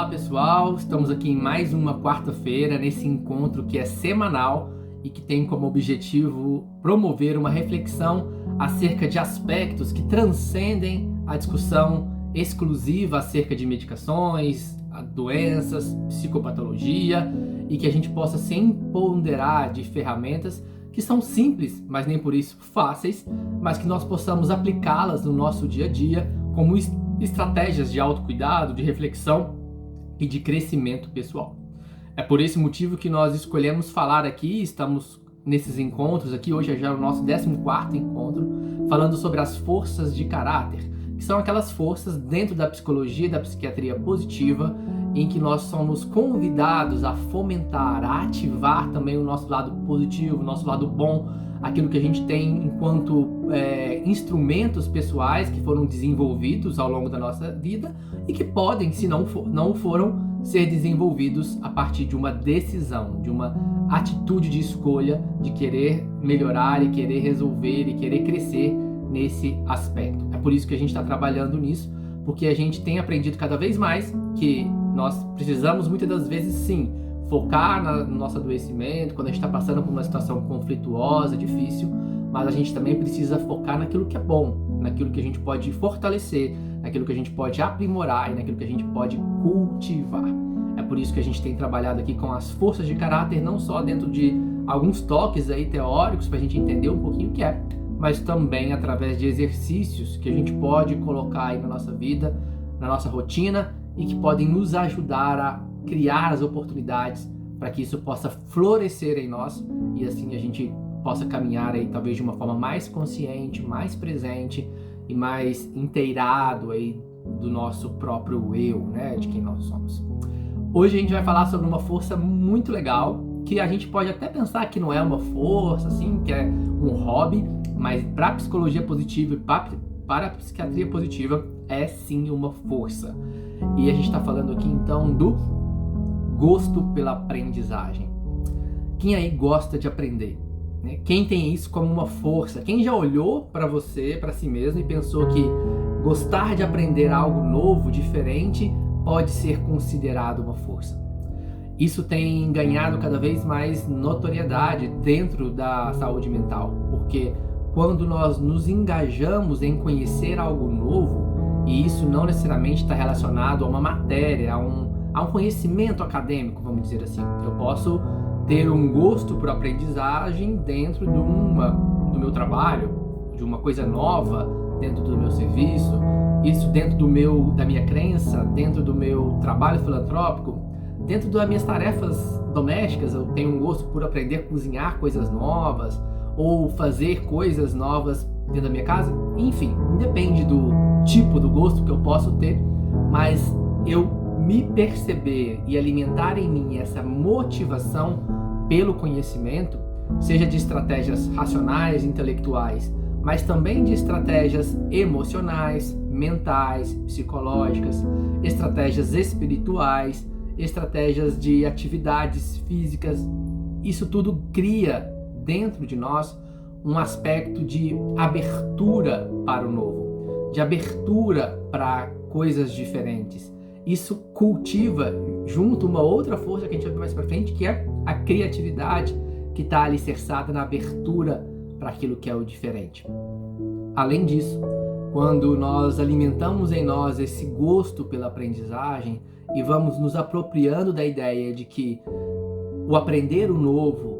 pessoal, estamos aqui em mais uma quarta-feira nesse encontro que é semanal e que tem como objetivo promover uma reflexão acerca de aspectos que transcendem a discussão exclusiva acerca de medicações, doenças, psicopatologia e que a gente possa se empoderar de ferramentas que são simples, mas nem por isso fáceis, mas que nós possamos aplicá-las no nosso dia a dia como estratégias de autocuidado, de reflexão e de crescimento pessoal. É por esse motivo que nós escolhemos falar aqui, estamos nesses encontros aqui, hoje é já o nosso 14º encontro, falando sobre as forças de caráter, que são aquelas forças dentro da psicologia e da psiquiatria positiva, em que nós somos convidados a fomentar, a ativar também o nosso lado positivo, o nosso lado bom, aquilo que a gente tem enquanto instrumentos pessoais que foram desenvolvidos ao longo da nossa vida e que podem, se não foram, ser desenvolvidos a partir de uma decisão, de uma atitude de escolha, de querer melhorar e querer resolver e querer crescer nesse aspecto. É por isso que a gente está trabalhando nisso, porque a gente tem aprendido cada vez mais que nós precisamos muitas das vezes sim focar no nosso adoecimento, quando a gente está passando por uma situação conflituosa, difícil, mas a gente também precisa focar naquilo que é bom, naquilo que a gente pode fortalecer, naquilo que a gente pode aprimorar e naquilo que a gente pode cultivar. É por isso que a gente tem trabalhado aqui com as forças de caráter, não só dentro de alguns toques aí teóricos para a gente entender um pouquinho o que é, mas também através de exercícios que a gente pode colocar aí na nossa vida, na nossa rotina e que podem nos ajudar a criar as oportunidades para que isso possa florescer em nós e assim a gente possa caminhar aí talvez de uma forma mais consciente, mais presente e mais inteirado aí do nosso próprio eu, né, de quem nós somos. Hoje a gente vai falar sobre uma força muito legal que a gente pode até pensar que não é uma força, assim, que é um hobby, mas para a psicologia positiva e para a psiquiatria positiva é sim uma força. E a gente está falando aqui então do gosto pela aprendizagem. Quem aí gosta de aprender? Né? Quem tem isso como uma força? Quem já olhou para você, para si mesmo e pensou que gostar de aprender algo novo, diferente, pode ser considerado uma força? Isso tem ganhado cada vez mais notoriedade dentro da saúde mental, porque quando nós nos engajamos em conhecer algo novo, e isso não necessariamente está relacionado a uma matéria, a um conhecimento acadêmico, vamos dizer assim. Eu posso ter um gosto por aprendizagem dentro do meu trabalho, de uma coisa nova dentro do meu serviço, isso dentro da minha crença, dentro do meu trabalho filantrópico, dentro das minhas tarefas domésticas. Eu tenho um gosto por aprender a cozinhar coisas novas ou fazer coisas novas dentro da minha casa. Enfim, independe do tipo do gosto que eu posso ter, mas eu me perceber e alimentar em mim essa motivação pelo conhecimento, seja de estratégias racionais, intelectuais, mas também de estratégias emocionais, mentais, psicológicas, estratégias espirituais, estratégias de atividades físicas. Isso tudo cria dentro de nós um aspecto de abertura para o novo, de abertura para coisas diferentes. Isso cultiva junto uma outra força que a gente vai ver mais para frente, que é a criatividade, que está alicerçada na abertura para aquilo que é o diferente. Além disso, quando nós alimentamos em nós esse gosto pela aprendizagem e vamos nos apropriando da ideia de que o aprender o novo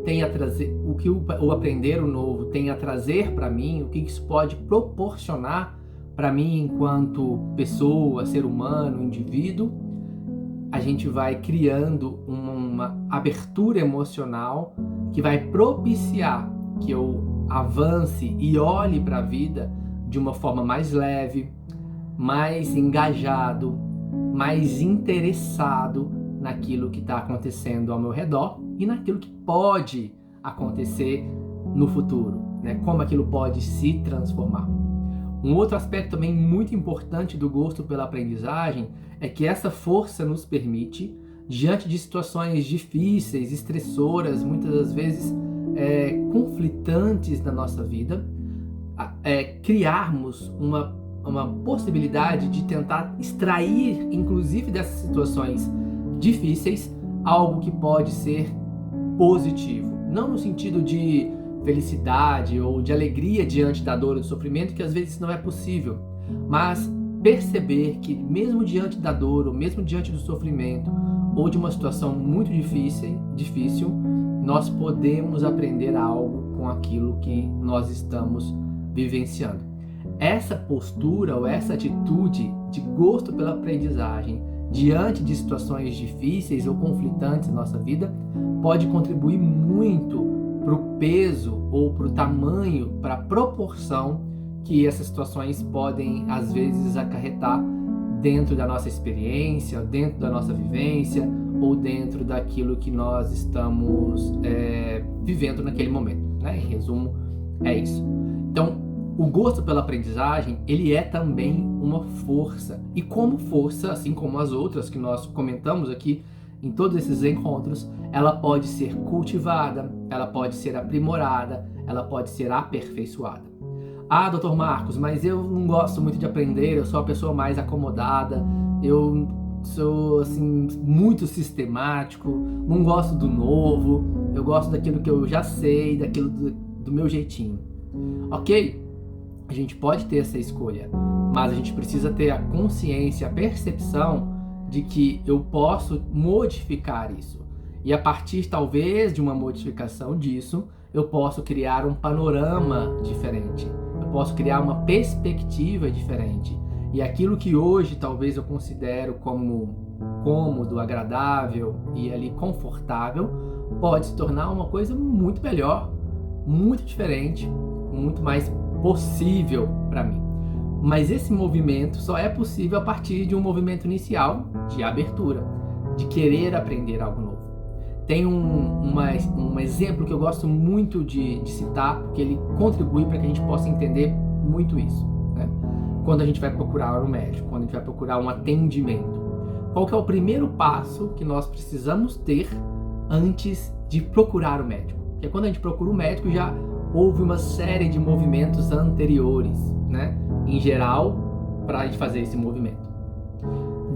tem a trazer, o aprender o novo tem a trazer para mim, o que isso pode proporcionar para mim enquanto pessoa, ser humano, indivíduo, a gente vai criando uma abertura emocional que vai propiciar que eu avance e olhe para a vida de uma forma mais leve, mais engajado, mais interessado naquilo que está acontecendo ao meu redor e naquilo que pode acontecer no futuro, né? Como aquilo pode se transformar. Um outro aspecto também muito importante do gosto pela aprendizagem é que essa força nos permite, diante de situações difíceis, estressoras, muitas das vezes conflitantes na nossa vida, criarmos uma uma possibilidade de tentar extrair, inclusive dessas situações difíceis, algo que pode ser positivo. Não no sentido de felicidade ou de alegria diante da dor e do sofrimento, que às vezes não é possível, mas perceber que mesmo diante da dor, ou mesmo diante do sofrimento, ou de uma situação muito difícil, nós podemos aprender algo com aquilo que nós estamos vivenciando. Essa postura ou essa atitude de gosto pela aprendizagem diante de situações difíceis ou conflitantes na nossa vida pode contribuir muito para o peso ou para o tamanho, para a proporção que essas situações podem às vezes acarretar dentro da nossa experiência, dentro da nossa vivência ou dentro daquilo que nós estamos vivendo naquele momento, né? Em resumo, é isso. Então, o gosto pela aprendizagem, ele é também uma força. E como força, assim como as outras que nós comentamos aqui em todos esses encontros, ela pode ser cultivada, ela pode ser aprimorada, ela pode ser aperfeiçoada. Ah, Dr. Marcos, mas eu não gosto muito de aprender, eu sou a pessoa mais acomodada, eu sou assim muito sistemático, não gosto do novo, eu gosto daquilo que eu já sei, daquilo do meu jeitinho. Ok, a gente pode ter essa escolha, mas a gente precisa ter a consciência, a percepção de que eu posso modificar isso. E a partir talvez de uma modificação disso, eu posso criar um panorama diferente, eu posso criar uma perspectiva diferente. E aquilo que hoje talvez eu considero como cômodo, agradável e ali confortável, pode se tornar uma coisa muito melhor, muito diferente, muito mais possível para mim. Mas esse movimento só é possível a partir de um movimento inicial de abertura, de querer aprender algo novo. Tem um exemplo que eu gosto muito de citar, porque ele contribui para que a gente possa entender muito isso, né? Quando a gente vai procurar um médico, quando a gente vai procurar um atendimento, qual que é o primeiro passo que nós precisamos ter antes de procurar o médico? Porque quando a gente procura o médico, já houve uma série de movimentos anteriores, né? Em geral, para a gente fazer esse movimento.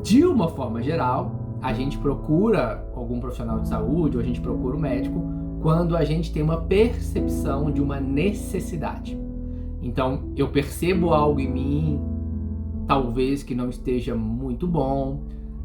De uma forma geral, a gente procura algum profissional de saúde ou a gente procura o médico quando a gente tem uma percepção de uma necessidade. Então, eu percebo algo em mim, talvez que não esteja muito bom,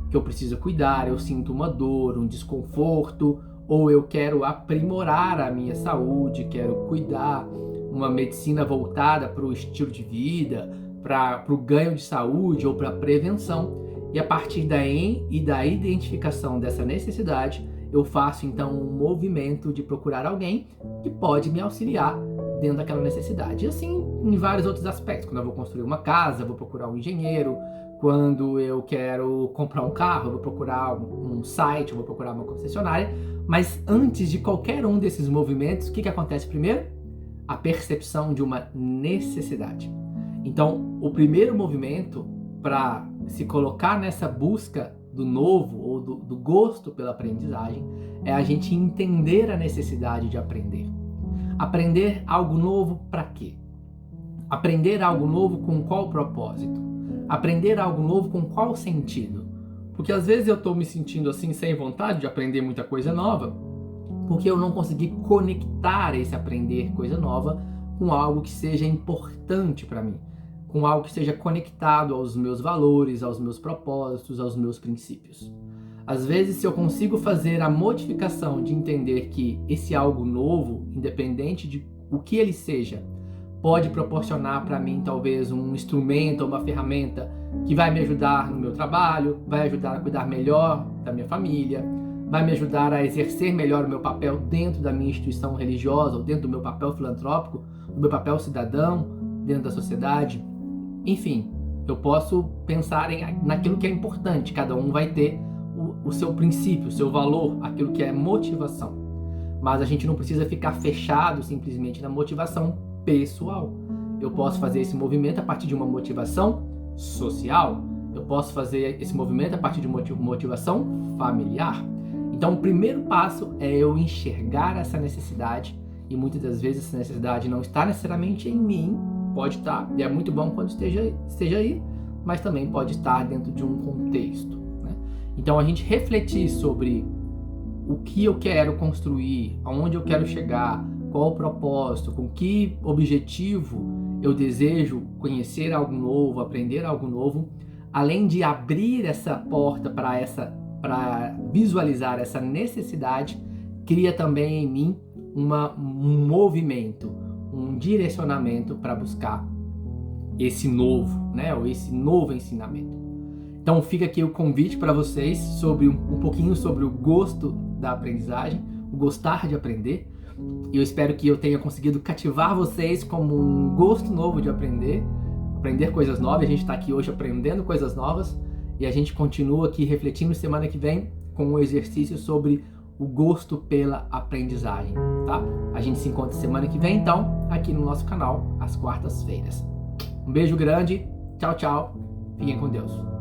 que eu preciso cuidar, eu sinto uma dor, um desconforto, ou eu quero aprimorar a minha saúde, quero cuidar, uma medicina voltada para o estilo de vida, para o ganho de saúde ou para a prevenção. E a partir daí e da identificação dessa necessidade, eu faço então um movimento de procurar alguém que pode me auxiliar dentro daquela necessidade. E assim em vários outros aspectos. Quando eu vou construir uma casa, eu vou procurar um engenheiro. Quando eu quero comprar um carro, eu vou procurar um site, eu vou procurar uma concessionária. Mas antes de qualquer um desses movimentos, o que acontece primeiro? A percepção de uma necessidade. Então, o primeiro movimento para se colocar nessa busca do novo ou do gosto pela aprendizagem é a gente entender a necessidade de aprender. Aprender algo novo para quê? Aprender algo novo com qual propósito? Aprender algo novo com qual sentido? Porque às vezes eu estou me sentindo assim sem vontade de aprender muita coisa nova, porque eu não consegui conectar esse aprender coisa nova com algo que seja importante para mim, com algo que seja conectado aos meus valores, aos meus propósitos, aos meus princípios. Às vezes, se eu consigo fazer a modificação de entender que esse algo novo, independente de o que ele seja, pode proporcionar para mim talvez um instrumento ou uma ferramenta que vai me ajudar no meu trabalho, vai ajudar a cuidar melhor da minha família, vai me ajudar a exercer melhor o meu papel dentro da minha instituição religiosa, ou dentro do meu papel filantrópico, do meu papel cidadão, dentro da sociedade. Enfim, eu posso pensar naquilo que é importante. Cada um vai ter o seu princípio, o seu valor, aquilo que é motivação. Mas a gente não precisa ficar fechado simplesmente na motivação pessoal. Eu posso fazer esse movimento a partir de uma motivação social. Eu posso fazer esse movimento a partir de uma motivação familiar. Então, o primeiro passo é eu enxergar essa necessidade, e muitas das vezes essa necessidade não está necessariamente em mim, Pode estar, e é muito bom quando esteja aí, mas também pode estar dentro de um contexto, né? Então a gente refletir sobre o que eu quero construir, aonde eu quero chegar, qual o propósito, com que objetivo eu desejo conhecer algo novo, aprender algo novo, além de abrir essa porta para visualizar essa necessidade, cria também em mim um movimento, um direcionamento para buscar esse novo, né, ou esse novo ensinamento. Então fica aqui o convite para vocês sobre um pouquinho sobre o gosto da aprendizagem, o gostar de aprender. Eu espero que eu tenha conseguido cativar vocês como um gosto novo de aprender coisas novas. A gente está aqui hoje aprendendo coisas novas e a gente continua aqui refletindo semana que vem com um exercício sobre o gosto pela aprendizagem, tá? A gente se encontra semana que vem, então, aqui no nosso canal, às quartas-feiras. Um beijo grande, tchau, tchau, fiquem com Deus.